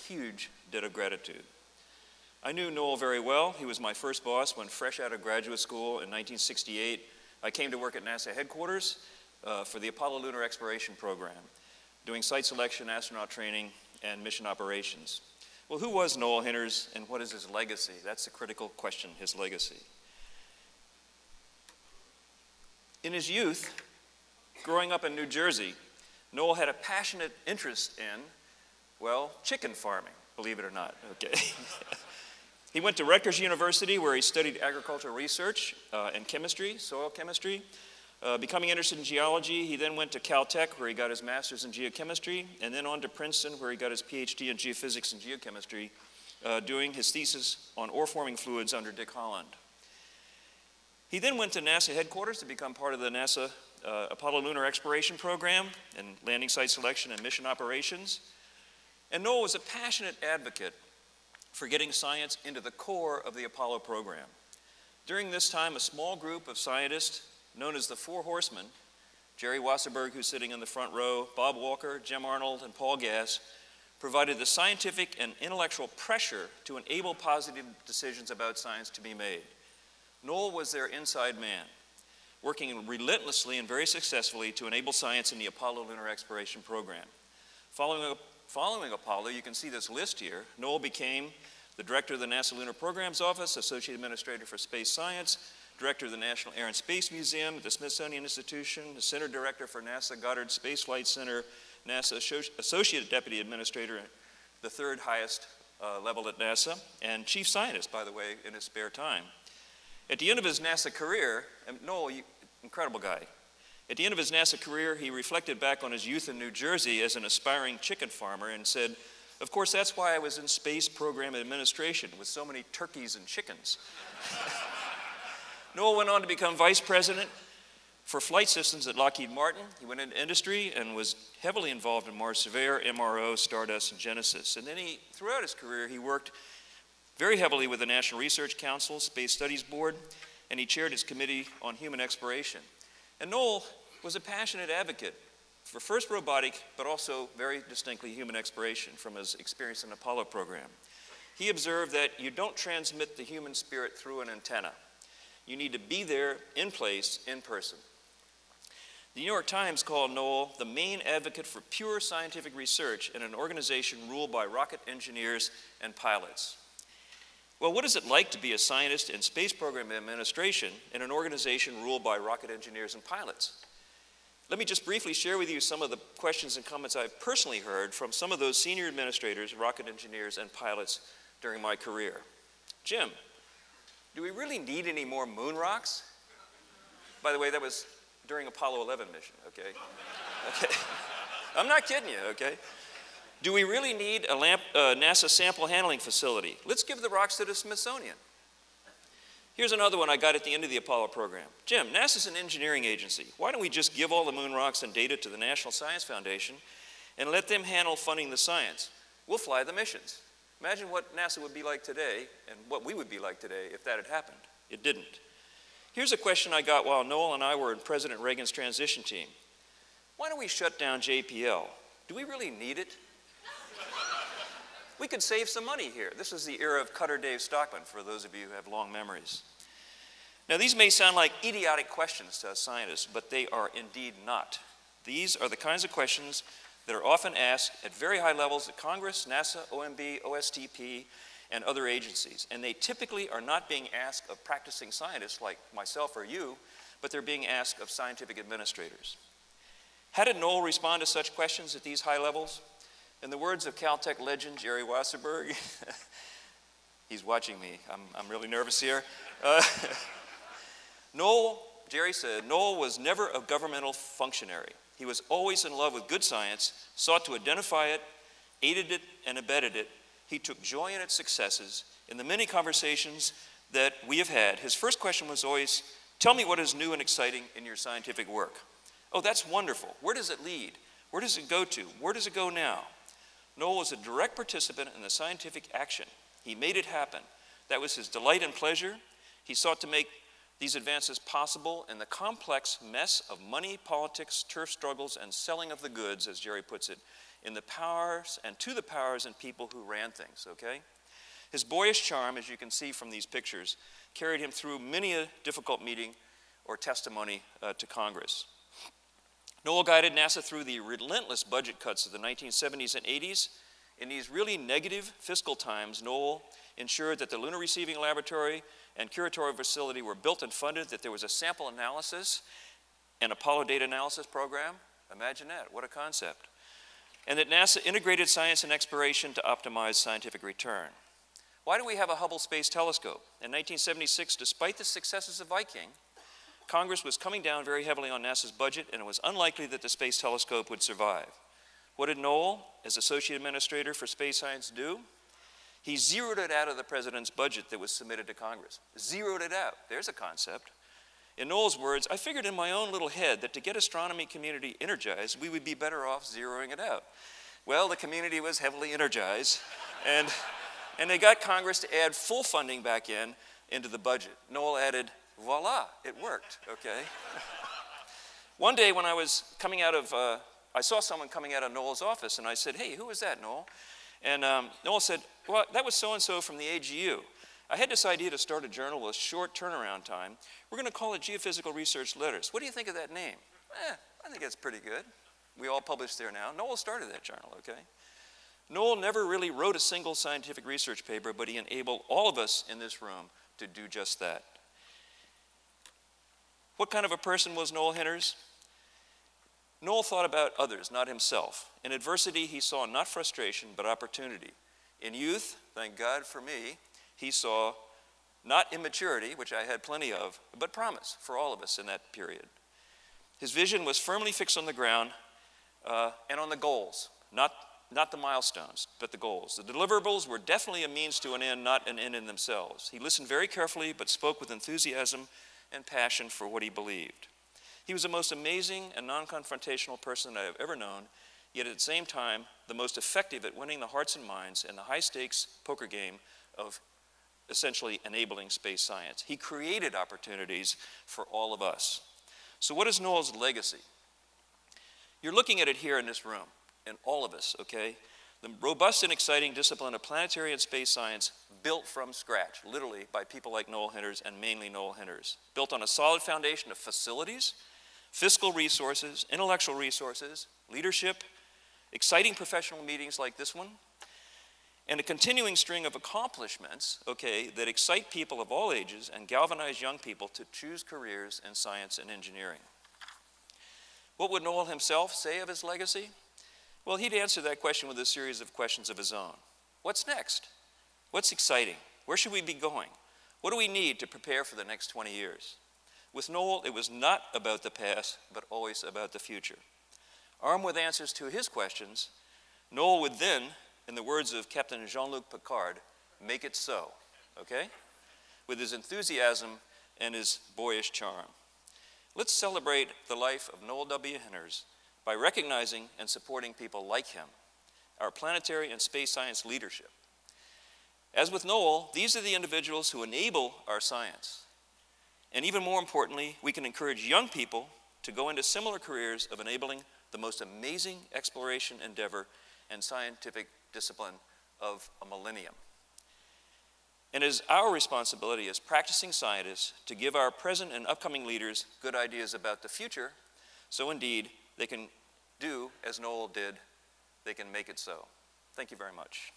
huge debt of gratitude. I knew Noel very well. He was my first boss when fresh out of graduate school in 1968. I came to work at NASA headquarters for the Apollo Lunar Exploration Program, doing site selection, astronaut training, and mission operations. Well, who was Noel Hinners and what is his legacy? That's the critical question, his legacy. In his youth, growing up in New Jersey, Noel had a passionate interest in, well, chicken farming, believe it or not, okay? He went to Rutgers University where he studied agricultural research and chemistry, soil chemistry. Becoming interested in geology, he then went to Caltech where he got his master's in geochemistry, and then on to Princeton where he got his PhD in geophysics and geochemistry, doing his thesis on ore-forming fluids under Dick Holland. He then went to NASA headquarters to become part of the NASA Apollo Lunar Exploration Program and landing site selection and mission operations. And Noel was a passionate advocate for getting science into the core of the Apollo program. During this time, a small group of scientists known as the Four Horsemen, Jerry Wasserberg, who's sitting in the front row, Bob Walker, Jim Arnold, and Paul Gass, provided the scientific and intellectual pressure to enable positive decisions about science to be made. Noel was their inside man, working relentlessly and very successfully to enable science in the Apollo Lunar Exploration Program. Following Apollo, you can see this list here. Noel became the director of the NASA Lunar Programs Office, Associate Administrator for Space Science, Director of the National Air and Space Museum, the Smithsonian Institution, the Center Director for NASA Goddard Space Flight Center, NASA Associate Deputy Administrator, the third highest level at NASA, and Chief Scientist, by the way, in his spare time. At the end of his NASA career, and Noel, incredible guy. At the end of his NASA career, he reflected back on his youth in New Jersey as an aspiring chicken farmer and said, "Of course, that's why I was in space program administration with so many turkeys and chickens." Noel went on to become vice president for flight systems at Lockheed Martin. He went into industry and was heavily involved in Mars Surveyor, MRO, Stardust, and Genesis. And then throughout his career, he worked very heavily with the National Research Council, Space Studies Board, and he chaired its Committee on Human Exploration. And Noel was a passionate advocate for first robotic, but also very distinctly human exploration from his experience in the Apollo program. He observed that you don't transmit the human spirit through an antenna. You need to be there in place, in person. The New York Times called Noel the main advocate for pure scientific research in an organization ruled by rocket engineers and pilots. Well, what is it like to be a scientist in space program administration in an organization ruled by rocket engineers and pilots? Let me just briefly share with you some of the questions and comments I've personally heard from some of those senior administrators, rocket engineers, and pilots during my career. Jim, do we really need any more moon rocks? By the way, that was during Apollo 11 mission, okay? Okay. I'm not kidding you, okay? Do we really need a NASA sample handling facility? Let's give the rocks to the Smithsonian. Here's another one I got at the end of the Apollo program. Jim, NASA's an engineering agency. Why don't we just give all the moon rocks and data to the National Science Foundation and let them handle funding the science? We'll fly the missions. Imagine what NASA would be like today and what we would be like today if that had happened. It didn't. Here's a question I got while Noel and I were in President Reagan's transition team. Why don't we shut down JPL? Do we really need it? We could save some money here. This is the era of Cutter Dave Stockman, for those of you who have long memories. Now, these may sound like idiotic questions to us scientists, but they are indeed not. These are the kinds of questions that are often asked at very high levels at Congress, NASA, OMB, OSTP, and other agencies. And they typically are not being asked of practicing scientists like myself or you, but they're being asked of scientific administrators. How did Noel respond to such questions at these high levels? In the words of Caltech legend Jerry Wasserberg, he's watching me, I'm really nervous here. Jerry said, Noel was never a governmental functionary. He was always in love with good science, sought to identify it, aided it, and abetted it. He took joy in its successes. In the many conversations that we have had, his first question was always, tell me what is new and exciting in your scientific work. Oh, that's wonderful. Where does it lead? Where does it go to? Where does it go now? Noel was a direct participant in the scientific action. He made it happen. That was his delight and pleasure. He sought to make these advances possible in the complex mess of money, politics, turf struggles, and selling of the goods, as Jerry puts it, in the powers and to the powers and people who ran things, okay? His boyish charm, as you can see from these pictures, carried him through many a difficult meeting or testimony to Congress. Noel guided NASA through the relentless budget cuts of the 1970s and 80s. In these really negative fiscal times, Noel ensured that the Lunar Receiving Laboratory and Curatorial Facility were built and funded, that there was a sample analysis and Apollo data analysis program. Imagine that, what a concept. And that NASA integrated science and exploration to optimize scientific return. Why do we have a Hubble Space Telescope? In 1976, despite the successes of Viking, Congress was coming down very heavily on NASA's budget, and it was unlikely that the Space Telescope would survive. What did Noel, as Associate Administrator for Space Science, do? He zeroed it out of the President's budget that was submitted to Congress. Zeroed it out. There's a concept. In Noel's words, I figured in my own little head that to get astronomy community energized, we would be better off zeroing it out. Well, the community was heavily energized, and they got Congress to add full funding back into the budget. Noel added, voila, it worked, okay? One day when I was coming out of, I saw someone coming out of Noel's office, and I said, hey, who was that, Noel? And Noel said, well, that was so-and-so from the AGU. I had this idea to start a journal with short turnaround time. We're going to call it Geophysical Research Letters. What do you think of that name? I think that's pretty good. We all publish there now. Noel started that journal, okay? Noel never really wrote a single scientific research paper, but he enabled all of us in this room to do just that. What kind of a person was Noel Hinners? Noel thought about others, not himself. In adversity, he saw not frustration, but opportunity. In youth, thank God for me, he saw not immaturity, which I had plenty of, but promise for all of us in that period. His vision was firmly fixed on the ground and on the goals, not the milestones, but the goals. The deliverables were definitely a means to an end, not an end in themselves. He listened very carefully, but spoke with enthusiasm and passion for what he believed. He was the most amazing and non-confrontational person I have ever known, yet at the same time, the most effective at winning the hearts and minds in the high-stakes poker game of essentially enabling space science. He created opportunities for all of us. So what is Noel's legacy? You're looking at it here in this room, and all of us, okay? The robust and exciting discipline of planetary and space science built from scratch, literally by people like Noel Hinners and mainly Noel Hinners. Built on a solid foundation of facilities, fiscal resources, intellectual resources, leadership, exciting professional meetings like this one, and a continuing string of accomplishments, okay, that excite people of all ages and galvanize young people to choose careers in science and engineering. What would Noel himself say of his legacy? Well, he'd answer that question with a series of questions of his own. What's next? What's exciting? Where should we be going? What do we need to prepare for the next 20 years? With Noel, it was not about the past, but always about the future. Armed with answers to his questions, Noel would then, in the words of Captain Jean-Luc Picard, make it so, okay? With his enthusiasm and his boyish charm. Let's celebrate the life of Noel W. Hinners by recognizing and supporting people like him, our planetary and space science leadership. As with Noel, these are the individuals who enable our science. And even more importantly, we can encourage young people to go into similar careers of enabling the most amazing exploration endeavor and scientific discipline of a millennium. And it is our responsibility as practicing scientists to give our present and upcoming leaders good ideas about the future, so indeed they can do as Noel did, they can make it so. Thank you very much.